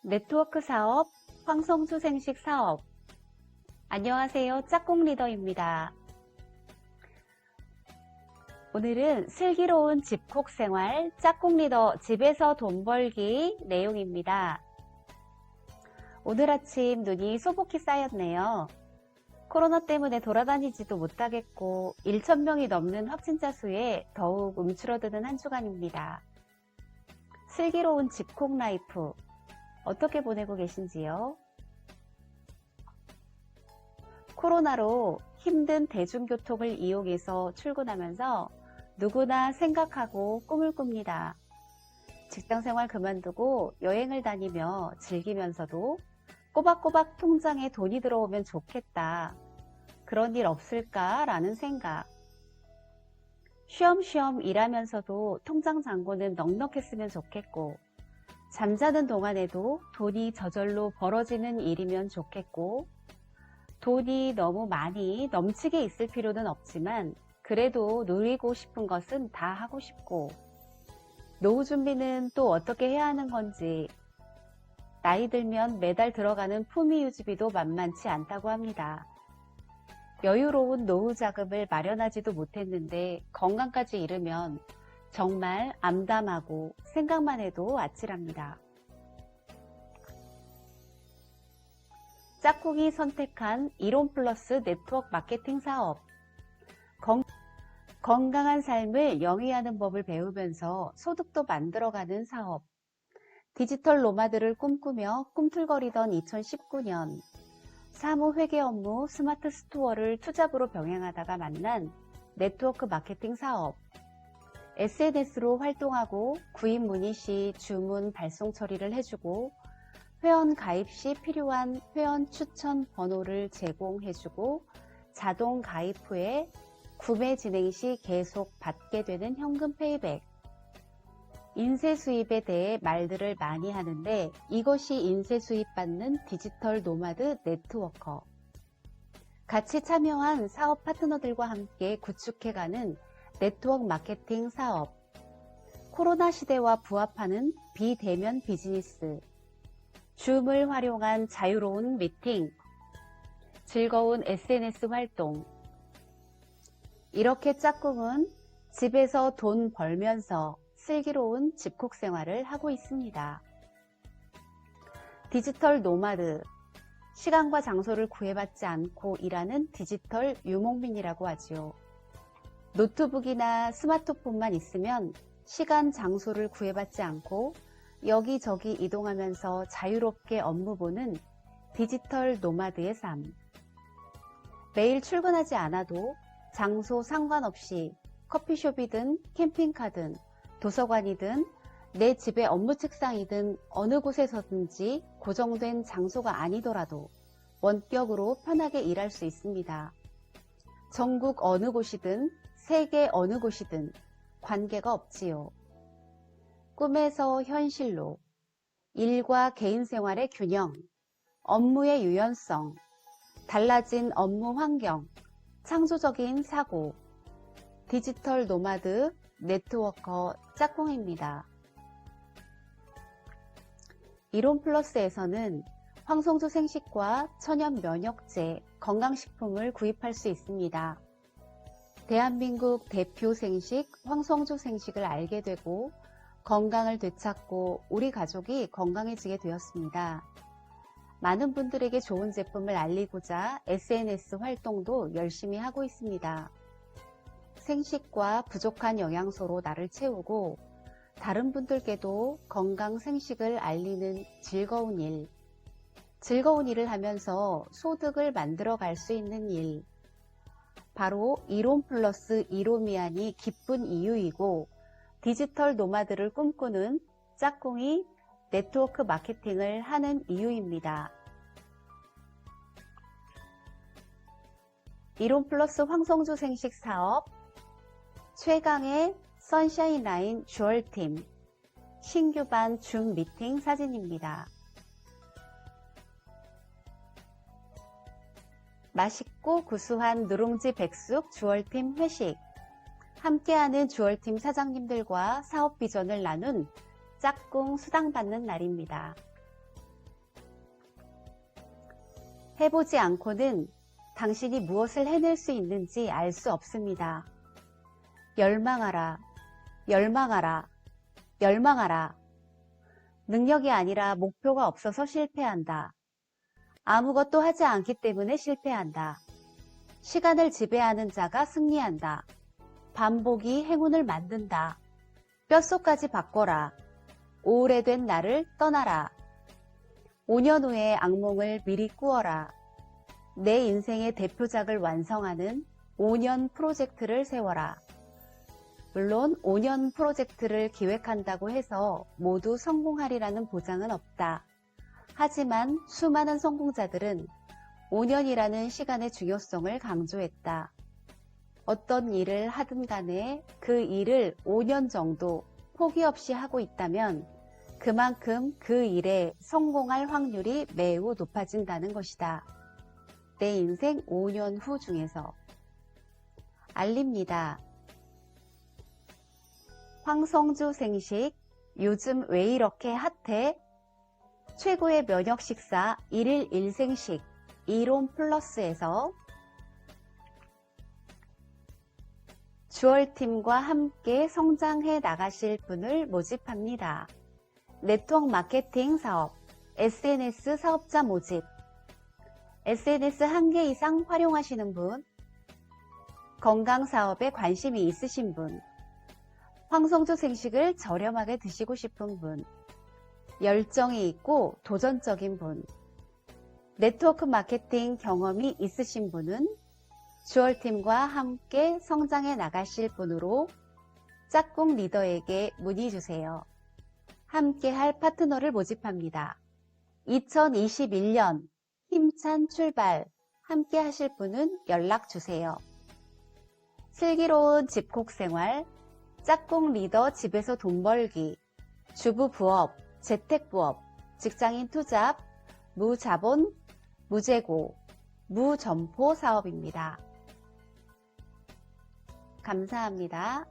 네트워크 사업, 황성주 생식 사업. 안녕하세요. 짝꿍 리더입니다. 오늘은 슬기로운 집콕 생활, 짝꿍 리더 집에서 돈 벌기 내용입니다. 오늘 아침 눈이 소복히 쌓였네요. 코로나 때문에 돌아다니지도 못하겠고 1,000명이 넘는 확진자 수에 더욱 움츠러드는 한 주간입니다. 슬기로운 집콕 라이프, 어떻게 보내고 계신지요? 코로나로 힘든 대중교통을 이용해서 출근하면서 누구나 생각하고 꿈을 꿉니다. 직장생활 그만두고 여행을 다니며 즐기면서도 꼬박꼬박 통장에 돈이 들어오면 좋겠다. 그런 일 없을까라는 생각. 쉬엄쉬엄 일하면서도 통장 잔고는 넉넉했으면 좋겠고, 잠자는 동안에도 돈이 저절로 벌어지는 일이면 좋겠고, 돈이 너무 많이 넘치게 있을 필요는 없지만 그래도 누리고 싶은 것은 다 하고 싶고, 노후 준비는 또 어떻게 해야 하는 건지, 나이 들면 매달 들어가는 품위 유지비도 만만치 않다고 합니다. 여유로운 노후 자금을 마련하지도 못했는데 건강까지 잃으면 정말 암담하고 생각만 해도 아찔합니다. 짝꿍이 선택한 이론 플러스 네트워크 마케팅 사업. 건강한 삶을 영위하는 법을 배우면서 소득도 만들어가는 사업. 디지털 노마드를 꿈꾸며 꿈틀거리던 2019년, 사무 회계 업무 스마트 스토어를 투잡으로 병행하다가 만난 네트워크 마케팅 사업. SNS로 활동하고 구입 문의 시 주문 발송 처리를 해주고, 회원 가입 시 필요한 회원 추천 번호를 제공해주고, 자동 가입 후에 구매 진행 시 계속 받게 되는 현금 페이백. 인쇄 수입에 대해 말들을 많이 하는데 이것이 인쇄 수입 받는 디지털 노마드 네트워커. 같이 참여한 사업 파트너들과 함께 구축해가는 네트워크 마케팅 사업. 코로나 시대와 부합하는 비대면 비즈니스. 줌을 활용한 자유로운 미팅. 즐거운 SNS 활동. 이렇게 짝꿍은 집에서 돈 벌면서 슬기로운 집콕 생활을 하고 있습니다. 디지털 노마드, 시간과 장소를 구애받지 않고 일하는 디지털 유목민이라고 하지요. 노트북이나 스마트폰만 있으면 시간, 장소를 구애받지 않고 여기저기 이동하면서 자유롭게 업무 보는 디지털 노마드의 삶. 매일 출근하지 않아도 장소 상관없이 커피숍이든 캠핑카든 도서관이든 내 집의 업무 책상이든 어느 곳에서든지 고정된 장소가 아니더라도 원격으로 편하게 일할 수 있습니다. 전국 어느 곳이든 세계 어느 곳이든 관계가 없지요. 꿈에서 현실로, 일과 개인 생활의 균형, 업무의 유연성, 달라진 업무 환경, 창조적인 사고, 디지털 노마드 네트워커 짝꿍입니다. 이론 플러스에서는 황성주 생식과 천연 면역제, 건강식품을 구입할 수 있습니다. 대한민국 대표 생식 황성주 생식을 알게 되고 건강을 되찾고 우리 가족이 건강해지게 되었습니다. 많은 분들에게 좋은 제품을 알리고자 SNS 활동도 열심히 하고 있습니다. 생식과 부족한 영양소로 나를 채우고 다른 분들께도 건강 생식을 알리는 즐거운 일, 즐거운 일을 하면서 소득을 만들어 갈 수 있는 일, 바로 이론 플러스 이로미안이 기쁜 이유이고 디지털 노마드를 꿈꾸는 짝꿍이 네트워크 마케팅을 하는 이유입니다. 이론 플러스 황성주 생식 사업, 최강의 선샤인 라인 주얼팀, 신규반 줌 미팅 사진입니다. 맛있고 구수한 누룽지 백숙 주얼팀 회식. 함께하는 주얼팀 사장님들과 사업 비전을 나눈 짝꿍 수당받는 날입니다. 해보지 않고는 당신이 무엇을 해낼 수 있는지 알 수 없습니다. 열망하라, 열망하라, 열망하라. 능력이 아니라 목표가 없어서 실패한다. 아무것도 하지 않기 때문에 실패한다. 시간을 지배하는 자가 승리한다. 반복이 행운을 만든다. 뼛속까지 바꿔라. 오래된 나를 떠나라. 5년 후의 악몽을 미리 꾸어라. 내 인생의 대표작을 완성하는 5년 프로젝트를 세워라. 물론 5년 프로젝트를 기획한다고 해서 모두 성공하리라는 보장은 없다. 하지만 수많은 성공자들은 5년이라는 시간의 중요성을 강조했다. 어떤 일을 하든 간에 그 일을 5년 정도 포기 없이 하고 있다면 그만큼 그 일에 성공할 확률이 매우 높아진다는 것이다. 내 인생 5년 후 중에서. 알립니다. 황성주 생식, 요즘 왜 이렇게 핫해? 최고의 면역 식사 1일 1생식 이론 플러스에서 주얼팀과 함께 성장해 나가실 분을 모집합니다. 네트워크 마케팅 사업, SNS 사업자 모집, SNS 1개 이상 활용하시는 분, 건강 사업에 관심이 있으신 분, 황성주 생식을 저렴하게 드시고 싶은 분, 열정이 있고 도전적인 분, 네트워크 마케팅 경험이 있으신 분은 주얼팀과 함께 성장해 나가실 분으로 짝꿍 리더에게 문의 주세요. 함께할 파트너를 모집합니다. 2021년 힘찬 출발 함께 하실 분은 연락 주세요. 슬기로운 집콕 생활, 짝꿍 리더 집에서 돈 벌기, 주부 부업, 재택 부업, 직장인 투잡, 무자본, 무재고, 무점포 사업입니다. 감사합니다.